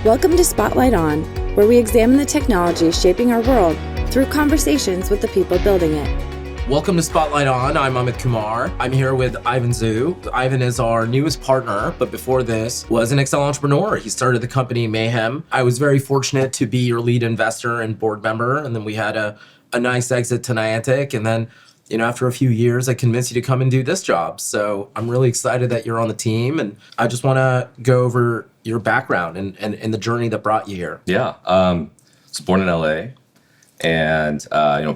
Welcome to Spotlight On, where we examine the technology shaping our world through conversations with the people building it. Welcome to Spotlight On. I'm Amit Kumar. I'm here with Ivan Zhou. Ivan is our newest partner, but before this was an Accel entrepreneur. He started the company Mayhem. I was very fortunate to be your lead investor and board member, and then we had a nice exit to Niantic, and then after a few years, I convinced you to come and do this job. So I'm really excited that you're on the team, and I just want to go over your background and the journey that brought you here. Yeah, I was born in LA, and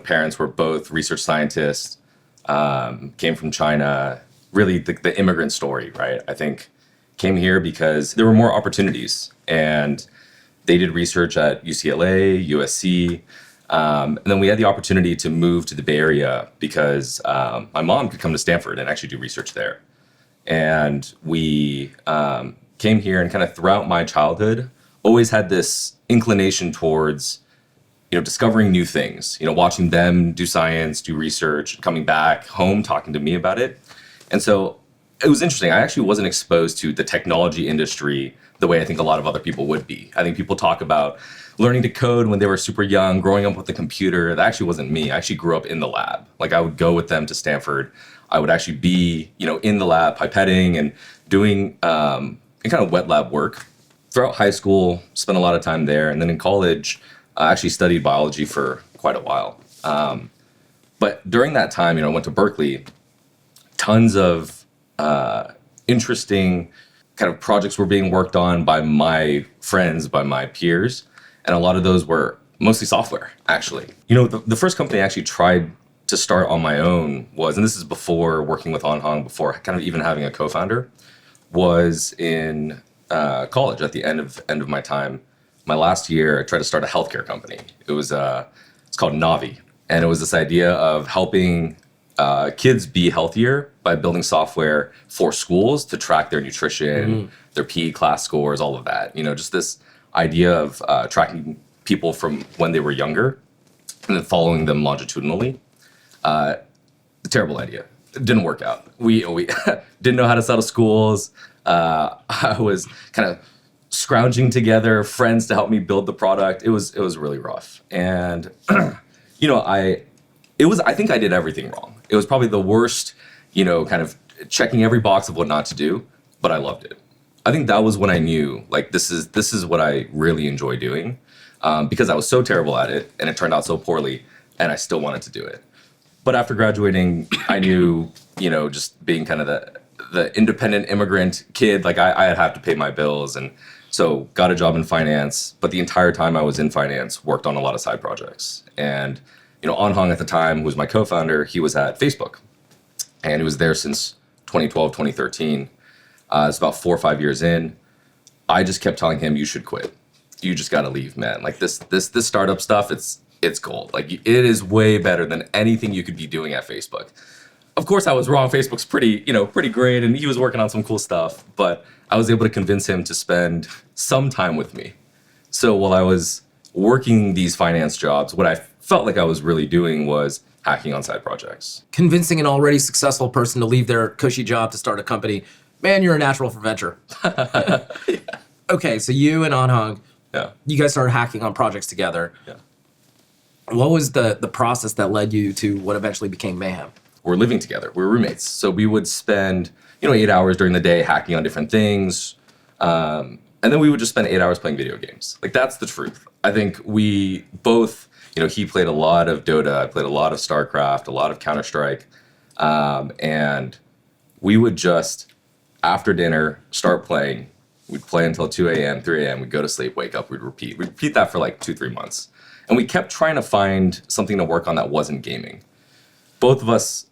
parents were both research scientists. Came from China. Really, the immigrant story, right? I think came here because there were more opportunities, and they did research at UCLA, USC. And then we had the opportunity to move to the Bay Area because my mom could come to Stanford and actually do research there. And we came here, and kind of throughout my childhood, always had this inclination towards, discovering new things, watching them do science, do research, coming back home, talking to me about it. And so it was interesting. I actually wasn't exposed to the technology industry the way I think a lot of other people would be. I think people talk about learning to code when they were super young, growing up with a computer. That actually wasn't me. I actually grew up in the lab. Like, I would go with them to Stanford. I would actually be, in the lab, pipetting and doing kind of wet lab work. Throughout high school, spent a lot of time there. And then in college, I actually studied biology for quite a while. But during that time, I went to Berkeley. Tons of interesting kind of projects were being worked on by my friends, by my peers. And a lot of those were mostly software, actually. The first company I actually tried to start on my own was, and this is before working with Anhang, before kind of even having a co-founder, was in college at the end of my time. My last year, I tried to start a healthcare company. It's called Navi. And it was this idea of helping kids be healthier by building software for schools to track their nutrition, their PE class scores, all of that. Just this idea of tracking people from when they were younger and then following them longitudinally. Terrible idea. It didn't work out. We didn't know how to settle schools. I was kind of scrounging together friends to help me build the product. It was really rough. And I think I did everything wrong. It was probably the worst, kind of checking every box of what not to do, but I loved it. I think that was when I knew, like, this is what I really enjoy doing, because I was so terrible at it and it turned out so poorly, and I still wanted to do it. But after graduating, I knew, just being kind of the independent immigrant kid, like I'd have to pay my bills, and so got a job in finance. But the entire time I was in finance, worked on a lot of side projects. And Anhang at the time, who was my co-founder, he was at Facebook, and he was there since 2012, 2013. It's about 4 or 5 years in. I just kept telling him, you should quit. You just got to leave, man. Like this startup stuff, it's gold. Like, it is way better than anything you could be doing at Facebook. Of course, I was wrong. Facebook's pretty great, and he was working on some cool stuff. But I was able to convince him to spend some time with me. So while I was working these finance jobs, what I felt like I was really doing was hacking on side projects. Convincing an already successful person to leave their cushy job to start a company. Man, you're a natural for venture. Yeah. Okay, so you and Anhang, you guys started hacking on projects together. Yeah. What was the process that led you to what eventually became Mayhem? We're living together. We're roommates. So we would spend, 8 hours during the day hacking on different things. And then we would just spend 8 hours playing video games. Like, that's the truth. I think we both, he played a lot of Dota, I played a lot of StarCraft, a lot of Counter-Strike. And we would just, after dinner, start playing. We'd play until 2 a.m., 3 a.m. We'd go to sleep, wake up, we'd repeat. We'd repeat that for like 2-3 months. And we kept trying to find something to work on that wasn't gaming. Both of us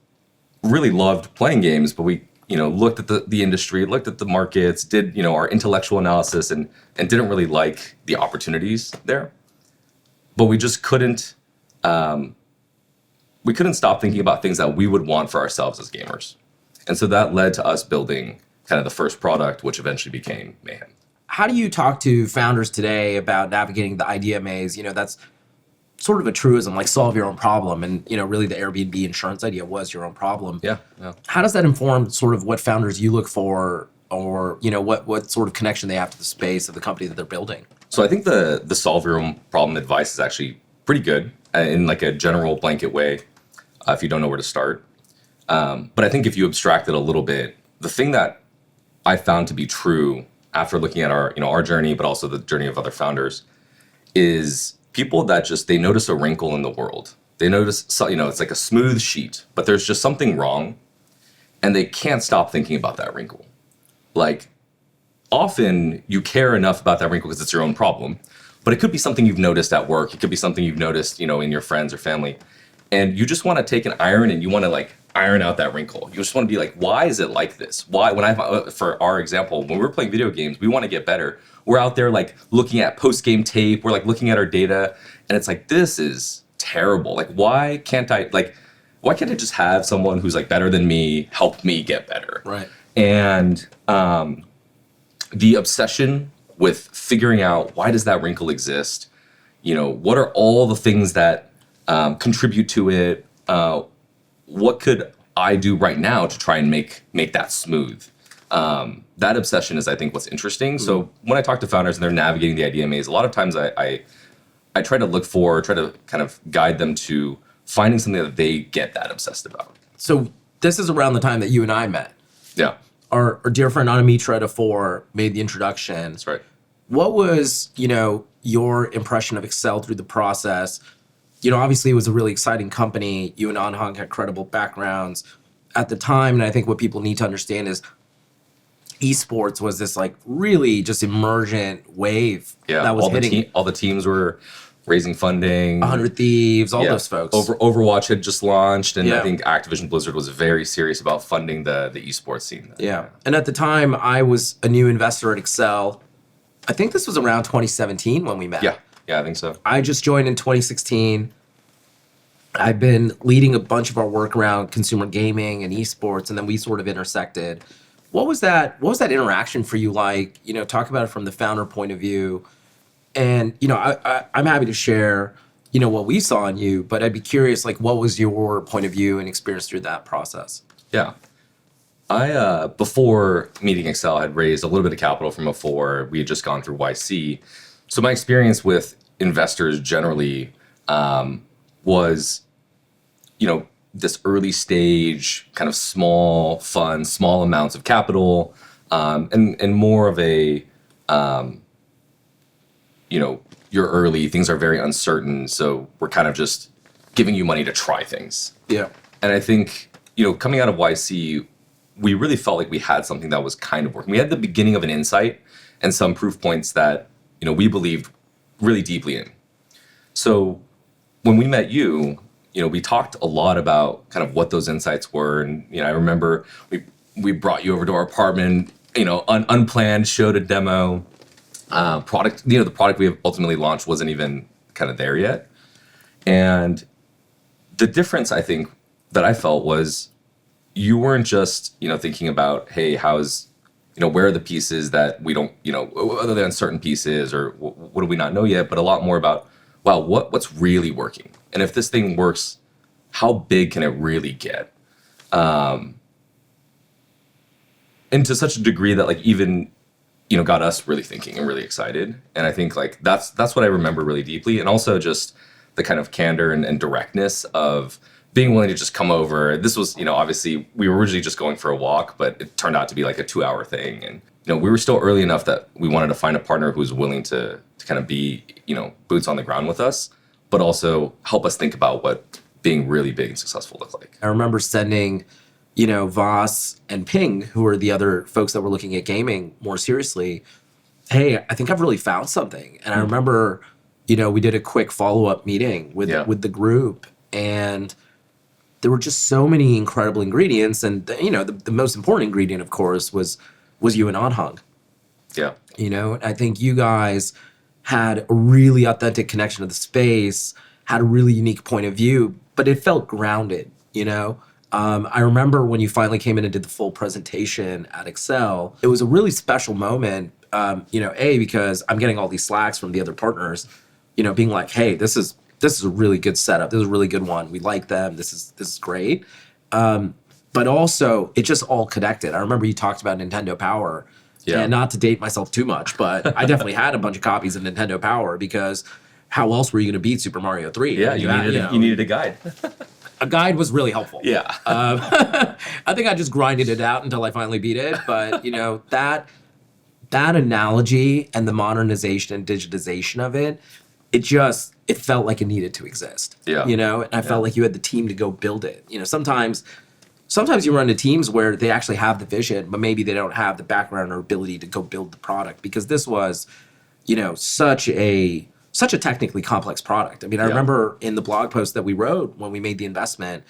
really loved playing games, but we, looked at the industry, looked at the markets, did, our intellectual analysis, and didn't really like the opportunities there. But we just couldn't stop thinking about things that we would want for ourselves as gamers. And so that led to us building kind of the first product, which eventually became Mayhem. How do you talk to founders today about navigating the idea maze? That's sort of a truism, like solve your own problem. And, really the Airbnb insurance idea was your own problem. Yeah. How does that inform sort of what founders you look for or, what sort of connection they have to the space of the company that they're building? So I think the solve your own problem advice is actually pretty good in like a general blanket way if you don't know where to start. But I think if you abstract it a little bit, the thing that I found to be true after looking at our journey, but also the journey of other founders, is people that they notice a wrinkle in the world. They notice, it's like a smooth sheet, but there's just something wrong, and they can't stop thinking about that wrinkle. Like, often you care enough about that wrinkle because it's your own problem, but it could be something you've noticed at work. It could be something you've noticed, in your friends or family, and you just want to take an iron and you want to iron out that wrinkle. You just want to be like, why is it like this? Why, for our example, when we're playing video games, we want to get better. We're out there looking at post-game tape. We're looking at our data, and it's like, this is terrible. Why can't I just have someone who's better than me help me get better? Right. And the obsession with figuring out why does that wrinkle exist? What are all the things that contribute to it? What could I do right now to try and make that smooth? That obsession is, I think, what's interesting. Mm-hmm. So when I talk to founders and they're navigating the idea maze, a lot of times I try to kind of guide them to finding something that they get that obsessed about. So this is around the time that you and I met. Yeah. Our dear friend Amit made the introduction. That's right. What was, your impression of Accel through the process? Obviously it was a really exciting company. You and Anhang had credible backgrounds at the time. And I think what people need to understand is esports was this really just emergent wave that was hitting. All the teams were raising funding. 100 Thieves, all those folks. Overwatch had just launched, and I think Activision Blizzard was very serious about funding the esports scene. Yeah. And at the time, I was a new investor at Accel. I think this was around 2017 when we met. Yeah, I think so. I just joined in 2016. I've been leading a bunch of our work around consumer gaming and esports, and then we sort of intersected. What was that interaction for you like? Talk about it from the founder point of view. And, I'm happy to share, what we saw in you, but I'd be curious, what was your point of view and experience through that process? Yeah. I, before meeting Accel, had raised a little bit of capital from before. We had just gone through YC. So my experience with investors generally was, this early stage, kind of small funds, small amounts of capital, and more of a, you're early, things are very uncertain, so we're kind of just giving you money to try things. Yeah. And I think, coming out of YC, we really felt like we had something that was kind of working. We had the beginning of an insight and some proof points that, we believed really deeply in. So when we met you, we talked a lot about kind of what those insights were. And, I remember we brought you over to our apartment, unplanned, showed a demo. Product, the product we have ultimately launched wasn't even kind of there yet. And the difference, I think, that I felt was you weren't just, thinking about, hey, where are the pieces that we don't, other than certain pieces, or what do we not know yet, but a lot more about, wow, what's really working? And if this thing works, how big can it really get? And to such a degree that even, got us really thinking and really excited. And I think that's what I remember really deeply. And also just the kind of candor and directness of being willing to just come over. This was, obviously we were originally just going for a walk, but it turned out to be a 2-hour thing. And, we were still early enough that we wanted to find a partner who was willing to kind of be, boots on the ground with us, but also help us think about what being really big and successful looked like. I remember sending, Voss and Ping, who were the other folks that were looking at gaming more seriously, hey, I think I've really found something. And I remember, we did a quick follow-up meeting with the group, and there were just so many incredible ingredients. And, the most important ingredient, of course, was you and Anhang. Yeah. I think you guys had a really authentic connection to the space, had a really unique point of view, but it felt grounded, I remember when you finally came in and did the full presentation at Accel, it was a really special moment, because I'm getting all these slacks from the other partners, being like, hey, this is a really good setup. This is a really good one. We like them. This is great. but also it just all connected. I remember you talked about Nintendo Power. Yeah. And not to date myself too much, but I definitely had a bunch of copies of Nintendo Power because how else were you going to beat Super Mario 3? Yeah, you needed a guide. A guide was really helpful. Yeah. I think I just grinded it out until I finally beat it. But, that analogy and the modernization and digitization of it, it felt like it needed to exist. Yeah. And I felt like you had the team to go build it. Sometimes you run into teams where they actually have the vision, but maybe they don't have the background or ability to go build the product because this was, such a technically complex product. I mean, I remember in the blog post that we wrote when we made the investment,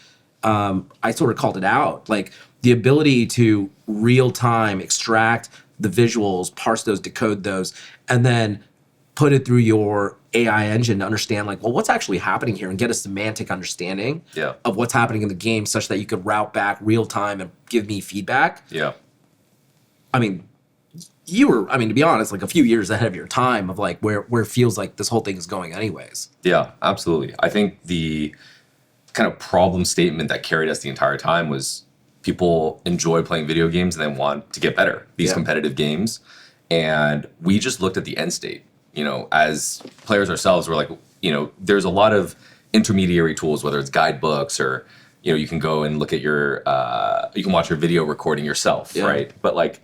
I sort of called it out, like the ability to real time extract the visuals, parse those, decode those, and then put it through your AI engine to understand like, well, what's actually happening here and get a semantic understanding of what's happening in the game such that you could route back real time and give me feedback. Yeah. I mean, to be honest, like a few years ahead of your time of like where it feels like this whole thing is going anyways. Yeah, absolutely. I think the kind of problem statement that carried us the entire time was people enjoy playing video games and they want to get better, these competitive games. And we just looked at the end state. As players ourselves, we're like, there's a lot of intermediary tools, whether it's guidebooks or, you can go and look at you can watch your video recording yourself, right? But like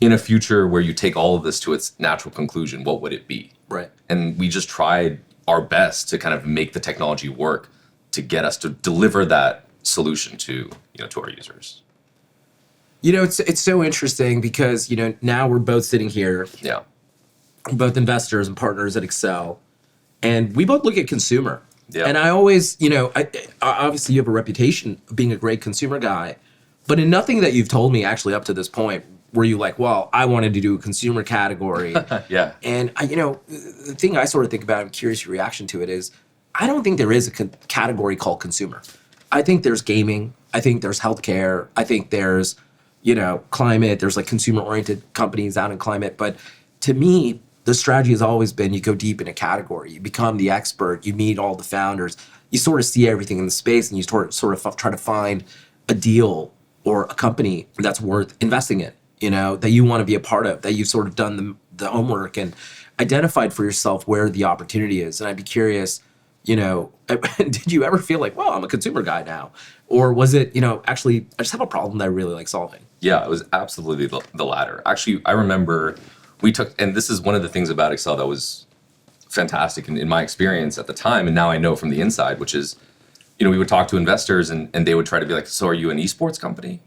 in a future where you take all of this to its natural conclusion, what would it be? Right. And we just tried our best to kind of make the technology work to get us to deliver that solution to our users. It's so interesting because, now we're both sitting here. Yeah. Both investors and partners at Accel, and we both look at consumer. Yeah. And I always, obviously you have a reputation of being a great consumer guy, but in nothing that you've told me actually up to this point were you like, well, I wanted to do a consumer category. Yeah. And the thing I sort of think about, I'm curious your reaction to it is, I don't think there is a category called consumer. I think there's gaming. I think there's healthcare. I think there's, climate. There's like consumer-oriented companies out in climate. But to me, the strategy has always been you go deep in a category. You become the expert. You meet all the founders. You sort of see everything in the space, and you sort of try to find a deal or a company that's worth investing in, that you want to be a part of, that you've sort of done the homework and identified for yourself where the opportunity is. And I'd be curious, did you ever feel like, well, I'm a consumer guy now? Or was it, actually, I just have a problem that I really like solving? Yeah, it was absolutely the latter. Actually, I remember and this is one of the things about Accel that was fantastic in my experience at the time, and now I know from the inside, which is, we would talk to investors and they would try to be like, so are you an esports company?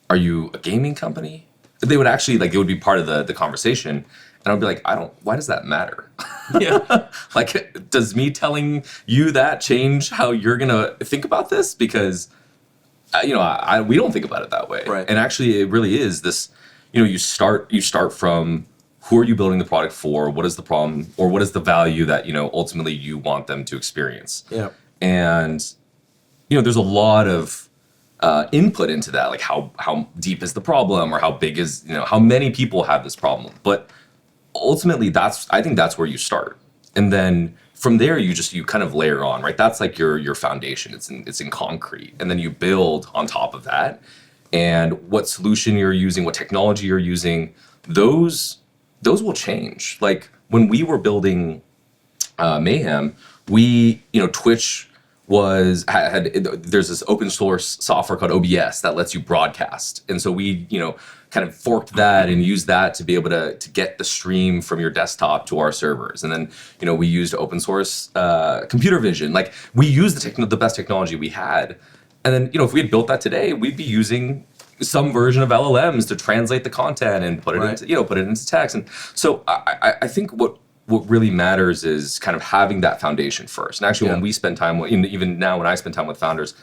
Are you a gaming company? They would actually, it would be part of the conversation. And I'd be like, why does that matter? Yeah. Does me telling you that change how you're going to think about this? Because, we don't think about it that way. Right. And actually it really is this, you start from, who are you building the product for? What is the problem, or what is the value that ultimately you want them to experience? Yeah. And there's a lot of input into that, like how deep is the problem, or how big is how many people have this problem. But ultimately, I think that's where you start, and then from there you kind of layer on, right? That's like your foundation. It's in concrete, and then you build on top of that. And what solution you're using, what technology you're using, those will change. Like when we were building Mayhem, Twitch there's this open source software called OBS that lets you broadcast. And so we, kind of forked that and used that to be able to get the stream from your desktop to our servers. And then, we used open source computer vision. Like we used the best technology we had. And then, if we had built that today, we'd be using some version of LLMs to translate the content and put it into text. And so I think what really matters is kind of having that foundation first. And actually, when we spend time, even now when I spend time with founders,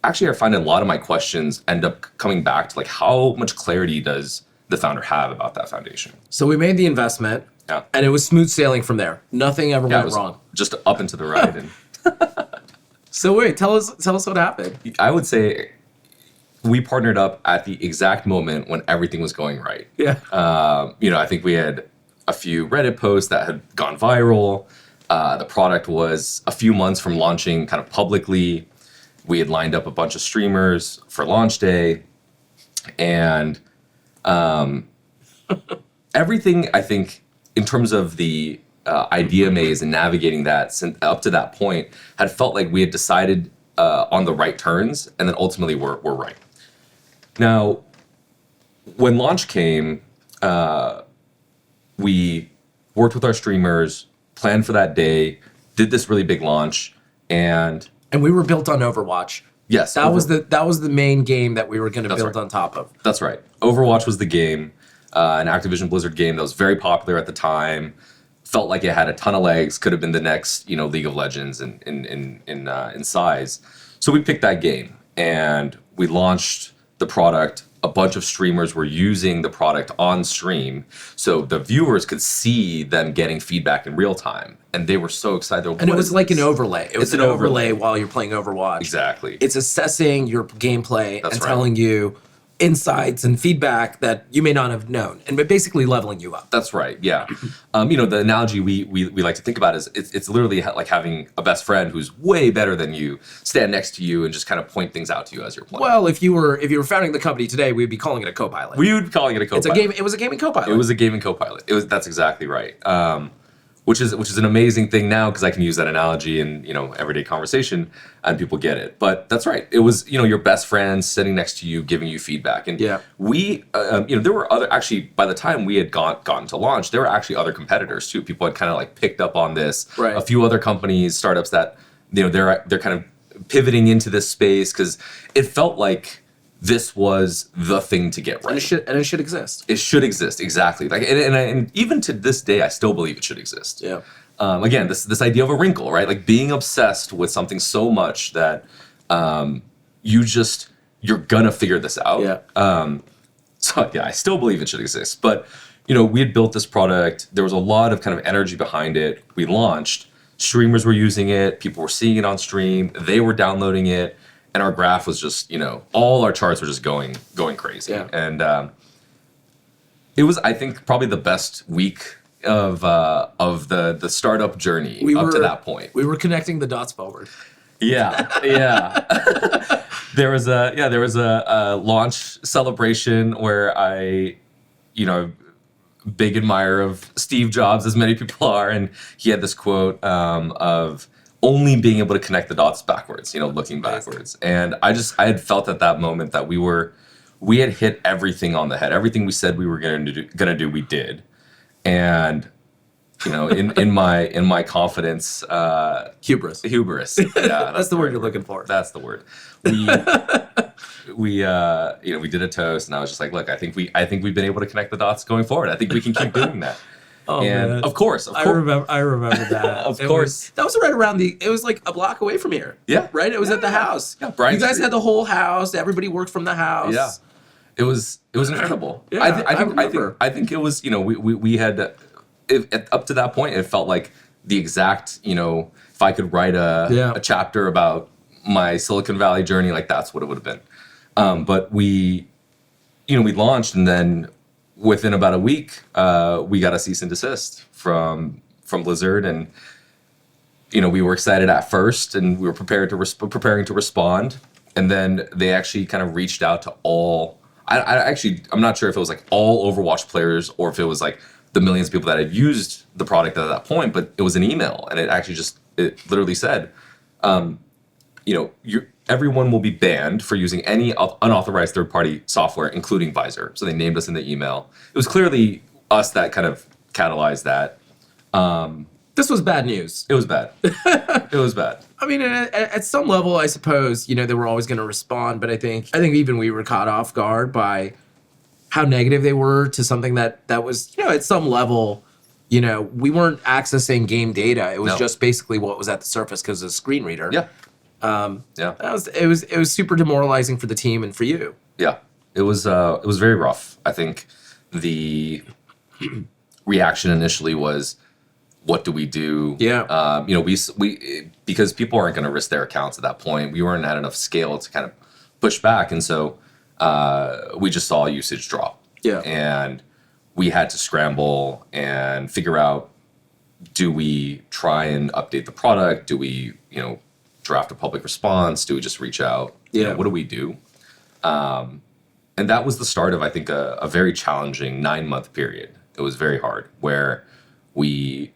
actually I find a lot of my questions end up coming back to like, how much clarity does the founder have about that foundation? So we made the investment, and it was smooth sailing from there. Nothing ever went wrong. Just up and to the right. And so wait, tell us what happened. I would say we partnered up at the exact moment when everything was going right. Yeah. I think we had a few Reddit posts that had gone viral. The product was a few months from launching kind of publicly. We had lined up a bunch of streamers for launch day, and everything, I think, in terms of the idea maze and navigating that up to that point had felt like we had decided on the right turns, and then ultimately we're right. Now, when launch came, we worked with our streamers, planned for that day, did this really big launch, and we were built on Overwatch. Yes, that was the main game that we were going to build on top of. That's right. Overwatch was the game, an Activision Blizzard game that was very popular at the time. Felt like it had a ton of legs. Could have been the next, League of Legends in size. So we picked that game and we launched the product. A bunch of streamers were using the product on stream, so the viewers could see them getting feedback in real time, and they were so excited. And it was like an overlay. It was an overlay while you're playing Overwatch. Exactly. It's assessing your gameplay and telling you insights and feedback that you may not have known, and basically leveling you up. That's right. Yeah. The analogy we like to think about is it's literally like having a best friend who's way better than you stand next to you and just kind of point things out to you as you're playing. Well, if you were founding the company today, we'd be calling it a co-pilot. We would be calling it a co-pilot. It was a gaming co-pilot. It was a gaming co-pilot. That's exactly right. Which is an amazing thing now because I can use that analogy in everyday conversation and people get it. But that's right. It was your best friend sitting next to you, giving you feedback. And we there were other, actually by the time we had gotten to launch, there were actually other competitors too. People had kind of like picked up on this. Right. A few other companies, startups that they're kind of pivoting into this space because it felt like this was the thing to get right. And it should exist. It should exist, exactly. Like, and even to this day, I still believe it should exist. Yeah. Again, this idea of a wrinkle, right? Like being obsessed with something so much that you're gonna figure this out. Yeah. So yeah, I still believe it should exist. But we had built this product. There was a lot of kind of energy behind it. We launched. Streamers were using it. People were seeing it on stream. They were downloading it. And our graph was just, all our charts were just going crazy. Yeah. And it was, I think, probably the best week of the startup journey to that point. We were connecting the dots forward. Yeah, yeah. There was a launch celebration where I, big admirer of Steve Jobs, as many people are, and he had this quote of only being able to connect the dots backwards, looking backwards. And I had felt at that moment that we had hit everything on the head. Everything we said we were gonna do, we did. And in my confidence, hubris. Yeah, that's the word you're looking for. That's the word. We did a toast, and I was just like, look, I think we've been able to connect the dots going forward. I think we can keep doing that. Oh, and man. of course. I remember that. Of course. That was right around it was like a block away from here. Yeah. Right? It was at the house. Yeah, Brian You guys Street. had the whole house. Everybody worked from the house. Yeah. It was incredible. Yeah, I think it was, we had, up to that point, it felt like the exact, if I could write a chapter about my Silicon Valley journey, like that's what it would have been. But we launched, and then within about a week, we got a cease and desist from Blizzard, and we were excited at first, and we were preparing to respond, and then they actually kind of reached out to all. I'm not sure if it was like all Overwatch players or if it was like the millions of people that had used the product at that point, but it was an email, and it actually it literally said, everyone will be banned for using any unauthorized third-party software, including Visor. So they named us in the email. It was clearly us that kind of catalyzed that. This was bad news. It was bad. It was bad. I mean, at some level, I suppose, they were always going to respond, but I think even we were caught off guard by how negative they were to something that was, at some level, we weren't accessing game data. It was just basically what was at the surface because of the screen reader. Yeah. It was super demoralizing for the team and for you. Yeah. It was very rough. I think the reaction initially was, what do we do? Yeah. We because people aren't going to risk their accounts at that point. We weren't at enough scale to kind of push back, and so we just saw usage drop. Yeah. And we had to scramble and figure out: do we try and update the product? Do we, draft a public response? Do we just reach out? Yeah. What do we do? And that was the start of, I think, a very challenging 9-month period. It was very hard, where we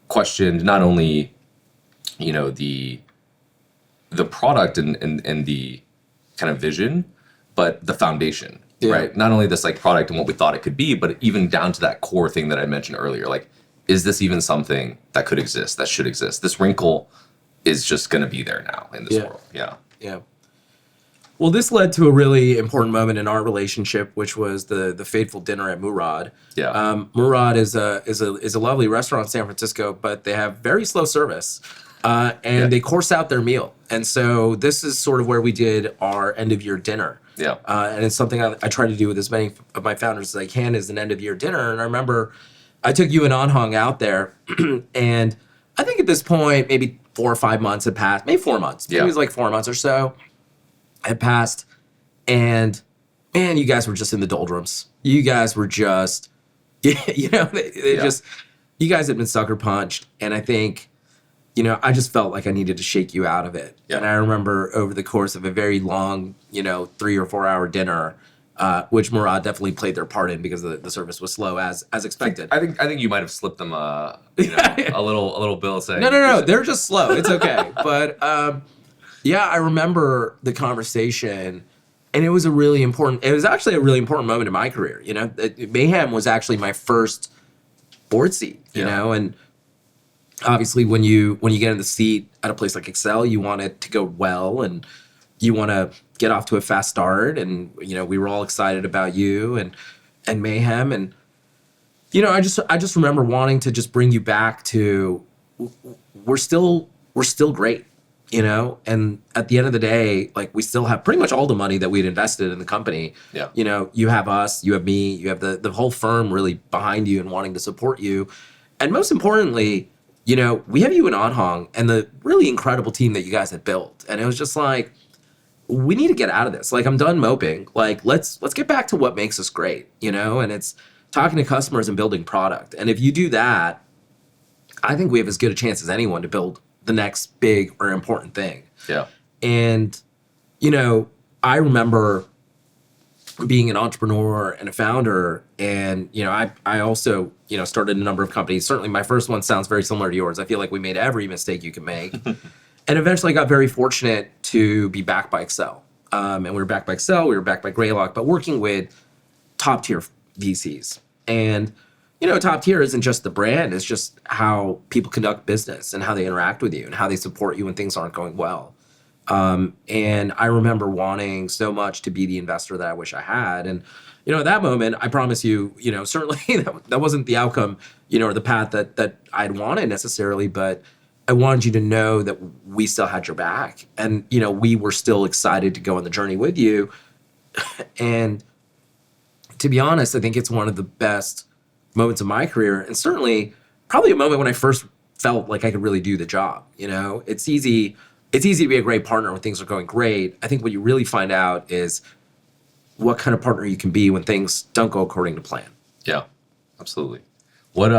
questioned not only, the product and the kind of vision, but the foundation, right? Not only this like product and what we thought it could be, but even down to that core thing that I mentioned earlier. Like, is this even something that could exist, that should exist? This wrinkle is just going to be there now in this world. Yeah. Well, this led to a really important moment in our relationship, which was the fateful dinner at Murad. Murad is a lovely restaurant in San Francisco, but they have very slow service, and they course out their meal. And so this is sort of where we did our end of year dinner. And it's something I try to do with as many of my founders as I can, is an end of year dinner. And I remember I took you and Anhong out there, and I think at this point maybe 4 or 5 months had passed, maybe 4 months. Maybe it was like 4 months or so had passed, and man, you guys were just in the doldrums. You guys were just, they just, you guys had been sucker punched, and I think, I just felt like I needed to shake you out of it. And I remember over the course of a very long, 3 or 4 hour dinner, which Murad definitely played their part in because the service was slow as expected. I think you might have slipped them a little bill saying no, they're just slow. It's okay, but. I remember the conversation, and it was actually a really important moment in my career. Mayhem was actually my first board seat, and obviously when you get in the seat at a place like Accel, you want it to go well, and you want to get off to a fast start. And, we were all excited about you and Mayhem. And, I just remember wanting to just bring you back to, we're still great. And at the end of the day, like, we still have pretty much all the money that we'd invested in the company. You have us, you have me, you have the whole firm really behind you and wanting to support you. And most importantly, we have you and Anhong and the really incredible team that you guys had built. And it was just like, we need to get out of this. Like, I'm done moping. Like, let's get back to what makes us great, and it's talking to customers and building product. And if you do that, I think we have as good a chance as anyone to build the next big or important thing. And, I remember being an entrepreneur and a founder, and, I also, started a number of companies. Certainly my first one sounds very similar to yours. I feel like we made every mistake you can make. And eventually got very fortunate to be backed by Accel. And we were backed by Accel, we were backed by Greylock, but working with top tier VCs. And top tier isn't just the brand, it's just how people conduct business and how they interact with you and how they support you when things aren't going well. And I remember wanting so much to be the investor that I wish I had. And, at that moment, I promise you, certainly that wasn't the outcome, or the path that I'd wanted necessarily, but I wanted you to know that we still had your back. And, we were still excited to go on the journey with you. And to be honest, I think it's one of the best moments of my career, and certainly probably a moment when I first felt like I could really do the job. It's easy to be a great partner when things are going great. I think what you really find out is what kind of partner you can be when things don't go according to plan. Yeah, absolutely. What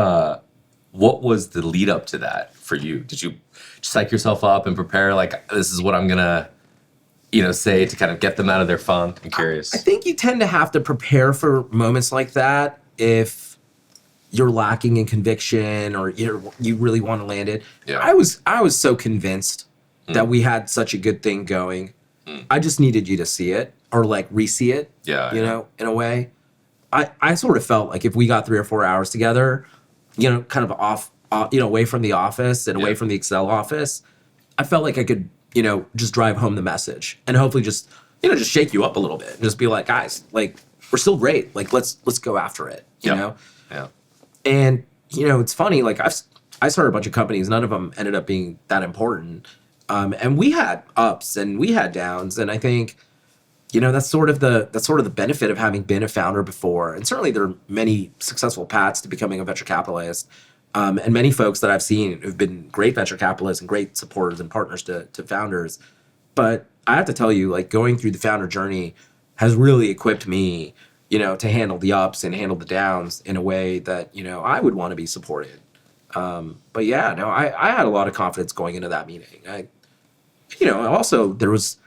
was the lead up to that for you? Did you psych yourself up and prepare, like, this is what I'm gonna say to kind of get them out of their funk? I'm curious. I think you tend to have to prepare for moments like that if you're lacking in conviction or you really want to land it. I was so convinced that we had such a good thing going. I just needed you to see it or like re-see it, in a way. I sort of felt like if we got 3 or 4 hours together, kind of off, away from the office and away from the Accel office, I felt like I could, just drive home the message and hopefully just shake you up a little bit and just be like, guys, like, we're still great. Like, let's go after it, you know? Yeah. And, it's funny, like, I started a bunch of companies. None of them ended up being that important. And we had ups and we had downs. And I think, that's sort of the benefit of having been a founder before. And certainly there are many successful paths to becoming a venture capitalist. And many folks that I've seen who've been great venture capitalists and great supporters and partners to founders. But I have to tell you, like, going through the founder journey has really equipped me, to handle the ups and handle the downs in a way that, I would want to be supported. But yeah, no, I had a lot of confidence going into that meeting. Also there was,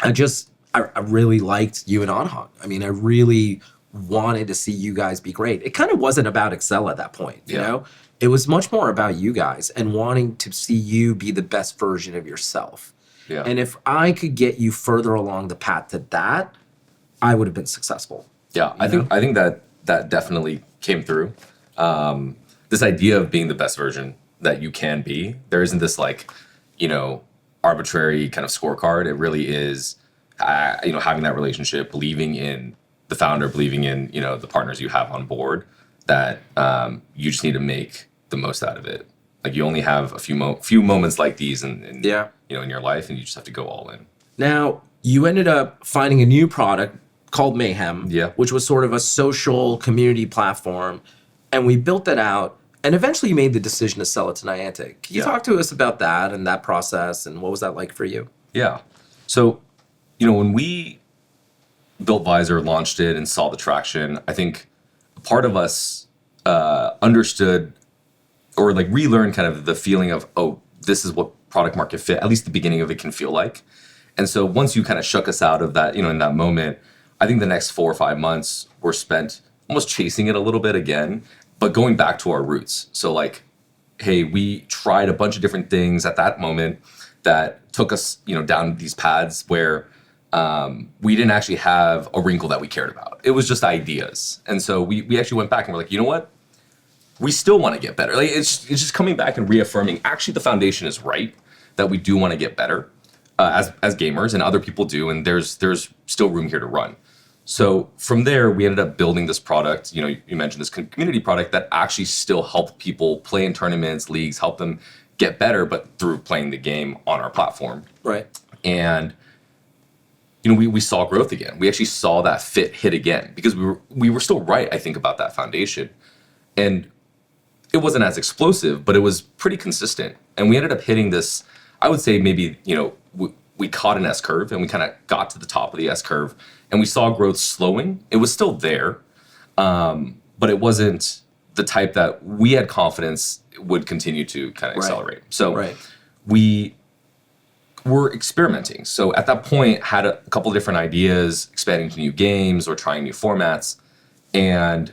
I really liked you and Anhang. I mean, I really wanted to see you guys be great. It kind of wasn't about Accel at that point, you know? It was much more about you guys and wanting to see you be the best version of yourself. Yeah. And if I could get you further along the path to that, I would have been successful. Yeah, I think that definitely came through. This idea of being the best version that you can be. There isn't this arbitrary kind of scorecard. It really is, having that relationship, believing in the founder, believing in the partners you have on board. That you just need to make the most out of it. Like you only have a few moments like these in your life, and you just have to go all in. Now you ended up finding a new product called Mayhem, which was sort of a social community platform, and we built that out. And eventually you made the decision to sell it to Niantic. Can you talk to us about that and that process, and what was that like for you? Yeah. So, when we built Visor, launched it, and saw the traction, I think part of us understood or relearned kind of the feeling of, oh, this is what product market fit, at least the beginning of it can feel like. And so once you kind of shook us out of that, in that moment, I think the next 4 or 5 months were spent almost chasing it a little bit again, but going back to our roots. So hey, we tried a bunch of different things at that moment that took us, down these paths where we didn't actually have a wrinkle that we cared about. It was just ideas. And so we actually went back and we're like, you know what? We still want to get better. It's just coming back and reaffirming, actually the foundation is right, that we do want to get better as gamers, and other people do, and there's still room here to run. So from there, we ended up building this product. You mentioned this community product that actually still helped people play in tournaments, leagues, help them get better, but through playing the game on our platform. Right. And we saw growth again. We actually saw that fit hit again because we were still right, I think, about that foundation. And it wasn't as explosive, but it was pretty consistent. And we ended up hitting this, I would say maybe, we caught an S curve and we kind of got to the top of the S curve and we saw growth slowing. It was still there, but it wasn't the type that we had confidence would continue to kind of accelerate. So we were experimenting. So at that point, had a couple of different ideas, expanding to new games or trying new formats. And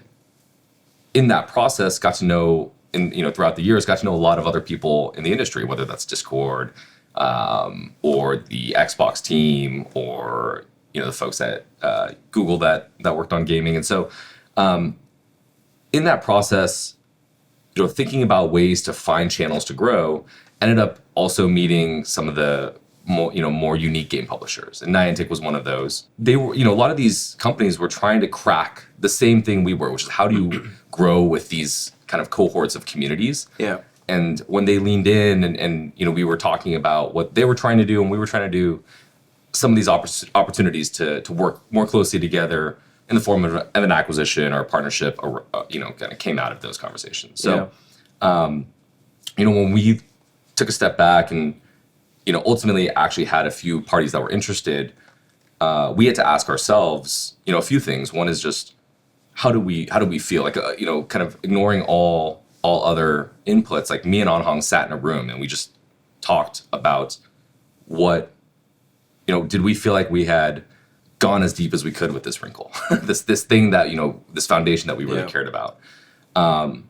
in that process, got to know, throughout the years, got to know a lot of other people in the industry, whether that's Discord, or the Xbox team, or the folks at Google that worked on gaming. And so in that process, thinking about ways to find channels to grow, ended up also meeting some of the more unique game publishers. And Niantic was one of those. They were, a lot of these companies were trying to crack the same thing we were, which is how do you grow with these kind of cohorts of communities? Yeah. And when they leaned in and we were talking about what they were trying to do and we were trying to do, some of these opportunities to work more closely together in the form of an acquisition or a partnership, or, kind of came out of those conversations. So, when we took a step back and, ultimately actually had a few parties that were interested, we had to ask ourselves, a few things. One is just, how do we feel? Kind of ignoring all other inputs. Like me and Anhang sat in a room and we just talked about what, did we feel like we had gone as deep as we could with this wrinkle, this thing that, this foundation that we really cared about. And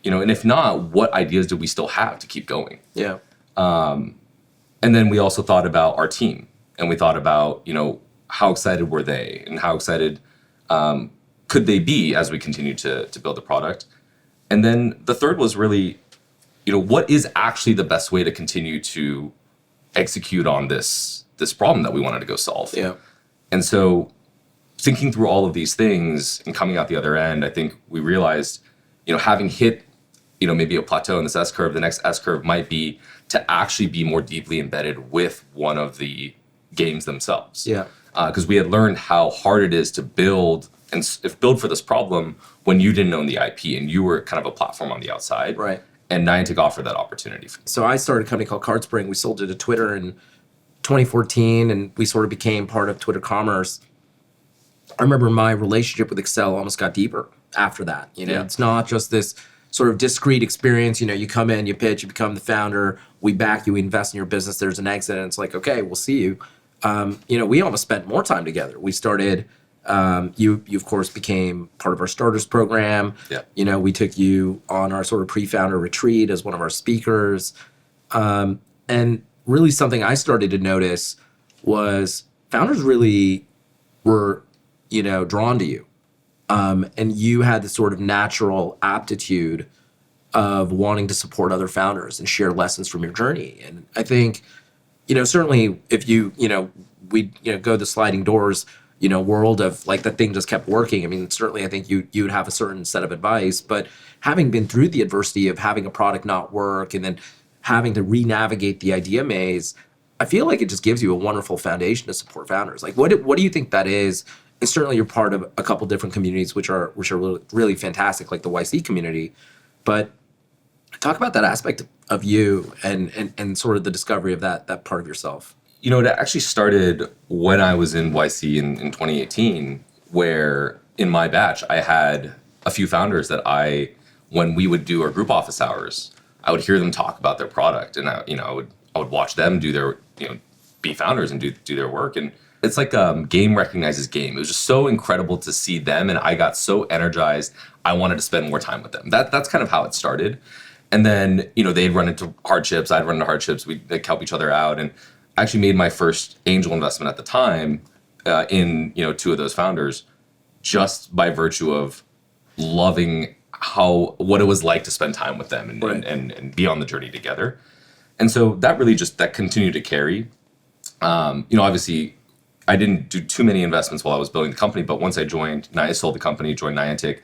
if not, what ideas do we still have to keep going? Yeah. And then we also thought about our team, and we thought about, how excited were they and how excited could they be as we continue to build the product. And then the third was really, what is actually the best way to continue to execute on this problem that we wanted to go solve. Yeah. And so thinking through all of these things and coming out the other end, I think we realized, having hit, maybe a plateau in this S curve, the next S curve might be to actually be more deeply embedded with one of the games themselves. Yeah. Because we had learned how hard it is to build for this problem when you didn't own the IP and you were kind of a platform on the outside. Right. And Niantic offered that opportunity. So I started a company called CardSpring. We sold it to Twitter in 2014, and we sort of became part of Twitter Commerce. I remember my relationship with Accel almost got deeper after that. It's not just this sort of discrete experience. You come in, you pitch, you become the founder, we back you, we invest in your business, there's an exit, and it's like, okay, we'll see you. We almost spent more time together. We started, you of course became part of our starters program. Yeah. We took you on our sort of pre-founder retreat as one of our speakers. And really something I started to notice was founders really were, drawn to you. And you had this sort of natural aptitude of wanting to support other founders and share lessons from your journey. And I think, certainly if we go the sliding doors, world of like the thing just kept working. I mean, certainly I think you'd have a certain set of advice, but having been through the adversity of having a product not work and then having to re-navigate the idea maze, I feel like it just gives you a wonderful foundation to support founders. Like, what do you think that is? And certainly you're part of a couple different communities, which are really, really fantastic, like the YC community. But talk about that aspect of you and sort of the discovery of that part of yourself. It actually started when I was in YC in 2018, where in my batch, I had a few founders that when we would do our group office hours, I would hear them talk about their product, and I would watch them do their, be founders and do their work. And it's like game recognizes game. It was just so incredible to see them, and I got so energized. I wanted to spend more time with them. That's kind of how it started. And then, they'd run into hardships. I'd run into hardships. We'd help each other out. And I actually made my first angel investment at the time in, two of those founders, just by virtue of loving what it was like to spend time with them and be on the journey together. And so that really that continued to carry. Obviously, I didn't do too many investments while I was building the company, but once I sold the company, joined Niantic,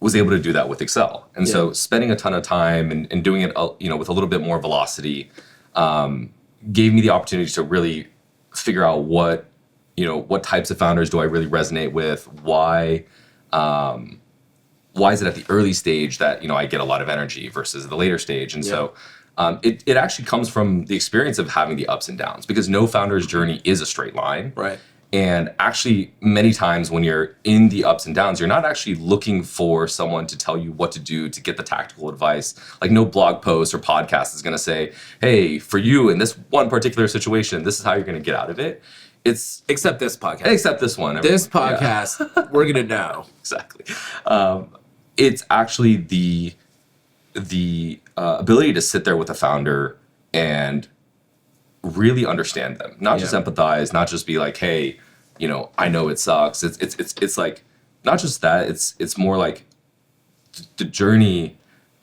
was able to do that with Accel. And so spending a ton of time and doing it, with a little bit more velocity, gave me the opportunity to really figure out what types of founders do I really resonate with? Why is it at the early stage that, I get a lot of energy versus the later stage? And so it actually comes from the experience of having the ups and downs, because no founder's journey is a straight line. Right. And actually, many times when you're in the ups and downs, you're not actually looking for someone to tell you what to do to get the tactical advice. Like, no blog post or podcast is going to say, hey, for you in this one particular situation, this is how you're going to get out of it. Except this podcast. Except this one. This podcast, we're going to know. Exactly. It's actually the ability to sit there with a founder and really understand them, not just empathize, not just be like, hey, I know it sucks. It's like, not just that, it's more like the journey.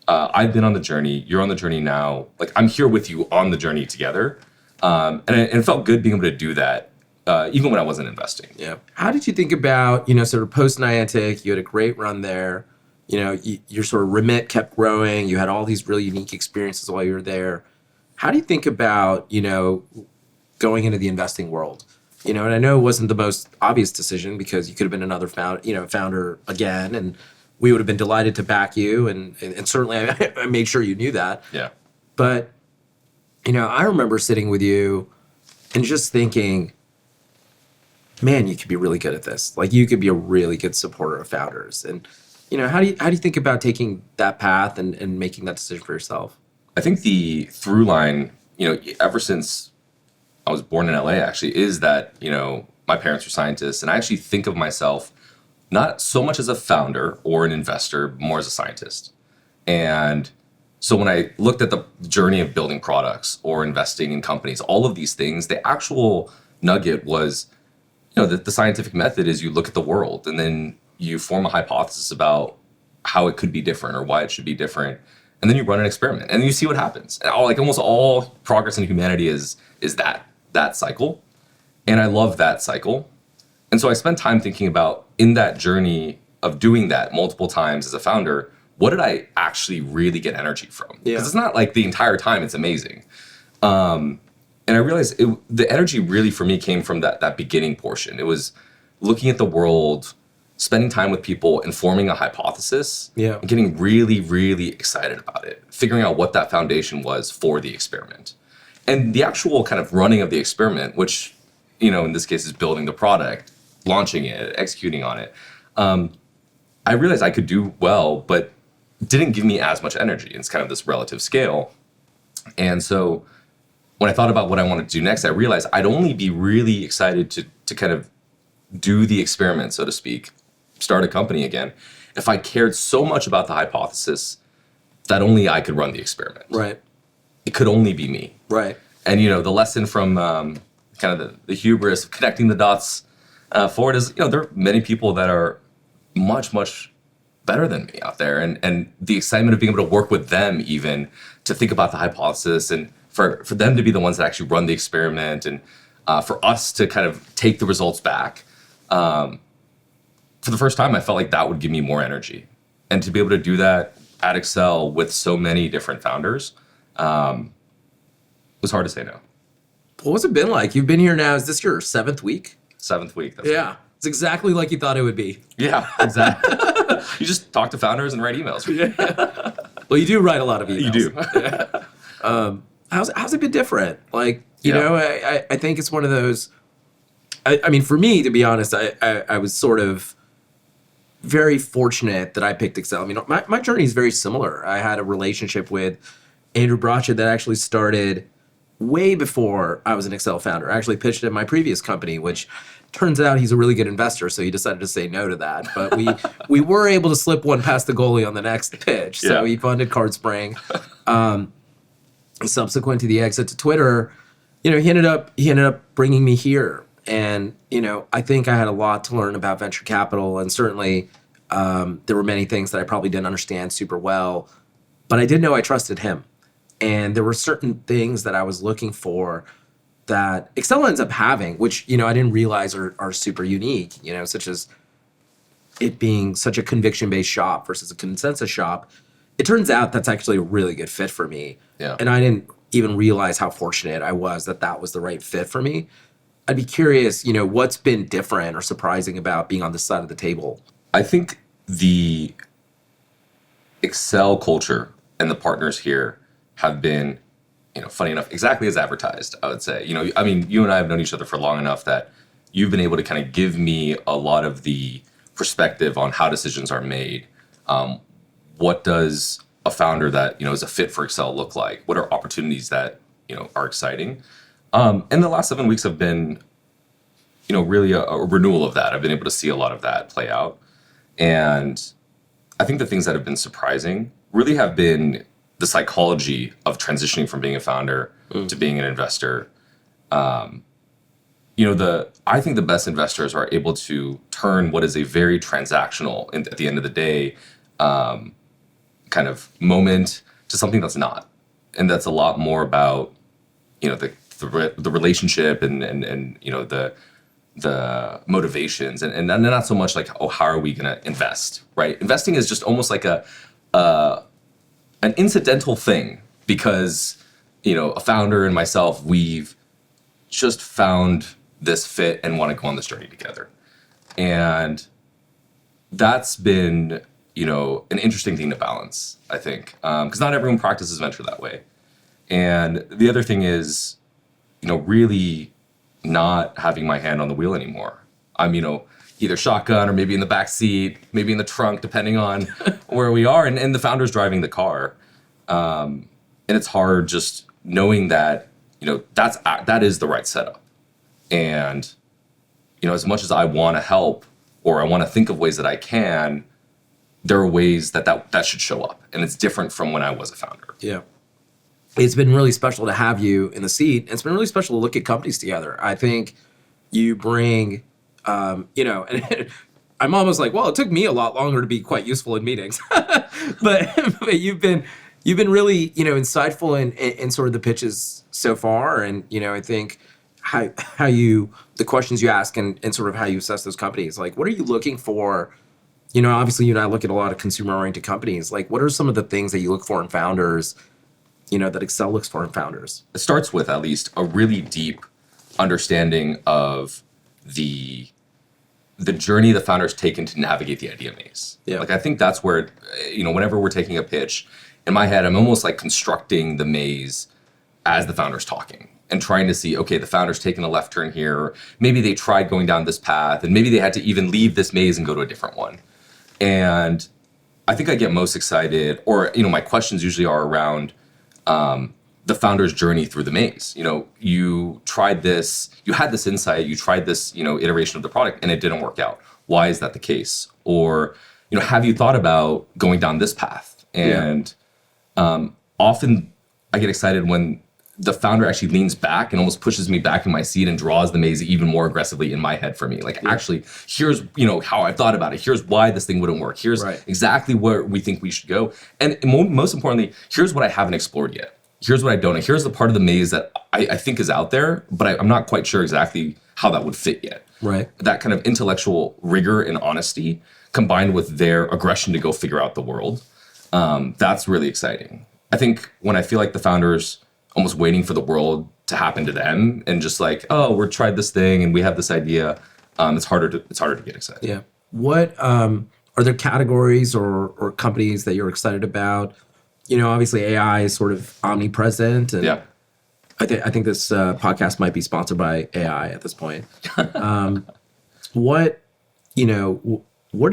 I've been on the journey, you're on the journey now. Like, I'm here with you on the journey together. And it felt good being able to do that, even when I wasn't investing. Yeah. How did you think about, sort of post Niantic? You had a great run there. Your sort of remit kept growing. You had all these really unique experiences while you were there. How do you think about, going into the investing world? And I know it wasn't the most obvious decision, because you could have been another founder again, and we would have been delighted to back you. And certainly I made sure you knew that. Yeah. But, I remember sitting with you and just thinking, man, you could be really good at this. Like, you could be a really good supporter of founders. And, how do you think about taking that path and making that decision for yourself? I think the through line, ever since I was born in LA, actually, is that, my parents were scientists, and I actually think of myself not so much as a founder or an investor, more as a scientist. And so when I looked at the journey of building products or investing in companies, all of these things, the actual nugget was, that the scientific method is you look at the world and then you form a hypothesis about how it could be different or why it should be different. And then you run an experiment and you see what happens. And almost all progress in humanity is that cycle. And I love that cycle. And so I spent time thinking about, in that journey of doing that multiple times as a founder, what did I actually really get energy from? Because it's not like the entire time it's amazing. And I realized the energy really for me came from that beginning portion. It was looking at the world, spending time with people, and forming a hypothesis, and getting really, really excited about it, figuring out what that foundation was for the experiment. And the actual kind of running of the experiment, which, in this case is building the product, launching it, executing on it, I realized I could do well, but didn't give me as much energy. It's kind of this relative scale. And so when I thought about what I wanted to do next, I realized I'd only be really excited to kind of do the experiment, so to speak, start a company again, if I cared so much about the hypothesis that only I could run the experiment. Right. It could only be me. Right. And, the lesson from kind of the hubris of connecting the dots forward is, there are many people that are much, much better than me out there. And the excitement of being able to work with them even to think about the hypothesis and for them to be the ones that actually run the experiment and for us to kind of take the results back. For the first time, I felt like that would give me more energy. And to be able to do that at Accel with so many different founders was hard to say no. What's it been like? You've been here now. Is this your 7th week? 7th week. That's Yeah. right. It's exactly like you thought it would be. Yeah, exactly. You just talk to founders and write emails. Well, you do write a lot of emails. You do. How's it been different? Like, I think it's one of those, I mean, for me, to be honest, I was sort of very fortunate that I picked Accel. I mean, my journey is very similar. I had a relationship with Andrew Bracha that actually started way before I was an Accel founder. I actually pitched at my previous company, which turns out he's a really good investor, so he decided to say no to that. But we were able to slip one past the goalie on the next pitch. So he funded Card Spring. Subsequent to the exit to Twitter, he ended up bringing me here. And, I think I had a lot to learn about venture capital. And certainly there were many things that I probably didn't understand super well. But I did know I trusted him. And there were certain things that I was looking for that Accel ends up having, which, I didn't realize are super unique, such as it being such a conviction-based shop versus a consensus shop. It turns out that's actually a really good fit for me. Yeah. And I didn't even realize how fortunate I was that was the right fit for me. I'd be curious, what's been different or surprising about being on this side of the table? I think the Accel culture and the partners here have been, funny enough, exactly as advertised, I would say. You and I have known each other for long enough that you've been able to kind of give me a lot of the perspective on how decisions are made. What does a founder that, is a fit for Accel look like? What are opportunities that, are exciting? And the last 7 weeks have been, really a renewal of that. I've been able to see a lot of that play out. And I think the things that have been surprising really have been the psychology of transitioning from being a founder to being an investor. I think the best investors are able to turn what is a very transactional, and at the end of the day, kind of moment to something that's not. And that's a lot more about, the relationship and the motivations and not so much like, how are we going to invest, right? Investing is just almost like an incidental thing because, a founder and myself, we've just found this fit and want to go on this journey together. And that's been, an interesting thing to balance, I think, because not everyone practices venture that way. And the other thing is, really not having my hand on the wheel anymore. I'm, either shotgun or maybe in the back seat, maybe in the trunk, depending on where we are. And the founder's driving the car. And it's hard just knowing that, that is the right setup. And, as much as I want to help or I want to think of ways that I can, there are ways that should show up. And it's different from when I was a founder. Yeah. It's been really special to have you in the seat. It's been really special to look at companies together. I think you bring, and I'm almost like, well, it took me a lot longer to be quite useful in meetings, but you've been really, insightful in sort of the pitches so far. And, I think how you, the questions you ask and sort of how you assess those companies, like, what are you looking for? Obviously you and I look at a lot of consumer oriented companies. Like, what are some of the things that you look for in founders, that Accel looks for in founders? It starts with at least a really deep understanding of the journey the founder's taken to navigate the idea maze. Yeah. Like, I think that's where, whenever we're taking a pitch, in my head, I'm almost like constructing the maze as the founder's talking and trying to see, okay, the founder's taken a left turn here. Or maybe they tried going down this path and maybe they had to even leave this maze and go to a different one. And I think I get most excited, or my questions usually are around the founder's journey through the maze. You tried this, you had this insight, you tried this, iteration of the product, and it didn't work out. Why is that the case? Or, have you thought about going down this path? And often I get excited when the founder actually leans back and almost pushes me back in my seat and draws the maze even more aggressively in my head for me. Like, actually, here's, how I thought about it. Here's why this thing wouldn't work. Here's exactly where we think we should go. And most importantly, here's what I haven't explored yet. Here's what I don't know. Here's the part of the maze that I think is out there, but I'm not quite sure exactly how that would fit yet. Right. That kind of intellectual rigor and honesty combined with their aggression to go figure out the world. That's really exciting. I think when I feel like the founders almost waiting for the world to happen to them and just like, oh, we're tried this thing and we have this idea, it's harder to get excited. Yeah. What are there categories or companies that you're excited about? Obviously AI is sort of omnipresent, and I think this podcast might be sponsored by AI at this point. What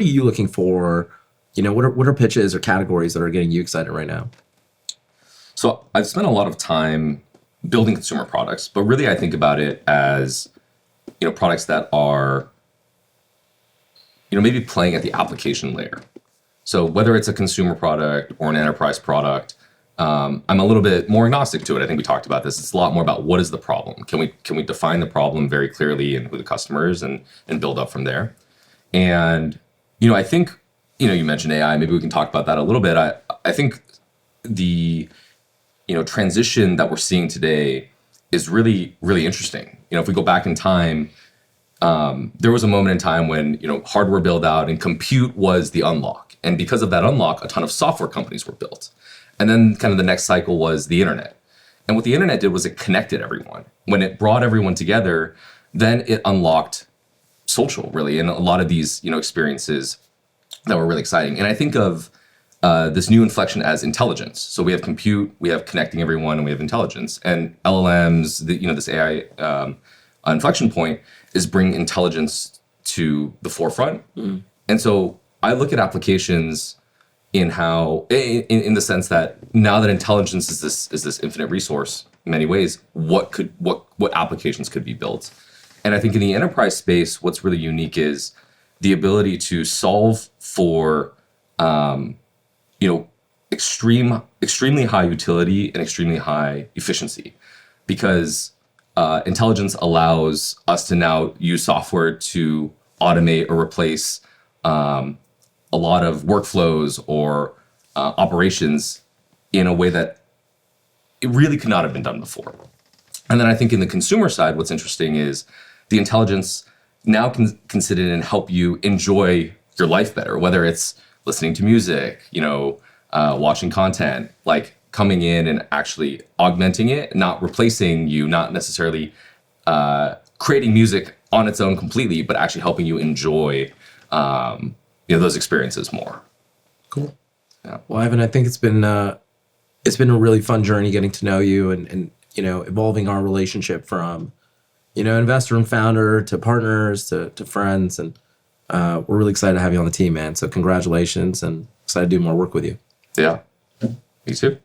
are you looking for? What are pitches or categories that are getting you excited right now? So I've spent a lot of time building consumer products, but really I think about it as, products that are, maybe playing at the application layer. So whether it's a consumer product or an enterprise product, I'm a little bit more agnostic to it. I think we talked about this. It's a lot more about what is the problem. Can we define the problem very clearly and who the customer is and build up from there. And, I think, you mentioned AI, maybe we can talk about that a little bit. I think the transition that we're seeing today is really, really interesting. If we go back in time, there was a moment in time when, hardware build out and compute was the unlock. And because of that unlock, a ton of software companies were built. And then kind of the next cycle was the internet. And what the internet did was it connected everyone. When it brought everyone together, then it unlocked social, really, and a lot of these, experiences that were really exciting. And I think of this new inflection as intelligence. So we have compute, we have connecting everyone, and we have intelligence. And LLMs, this AI inflection point is bringing intelligence to the forefront. And so I look at applications in the sense that now that intelligence is this infinite resource in many ways, what applications could be built? And I think in the enterprise space, what's really unique is the ability to solve for extremely high utility and extremely high efficiency, because intelligence allows us to now use software to automate or replace a lot of workflows or operations in a way that it really could not have been done before. And then I think in the consumer side, what's interesting is the intelligence now can sit in and help you enjoy your life better, whether it's listening to music, watching content, like coming in and actually augmenting it, not replacing you, not necessarily creating music on its own completely, but actually helping you enjoy those experiences more. Cool. Yeah. Well, Ivan, I think it's been a really fun journey getting to know you and evolving our relationship from investor and founder to partners to friends, and we're really excited to have you on the team, man. So congratulations, and excited to do more work with you. Yeah, me too.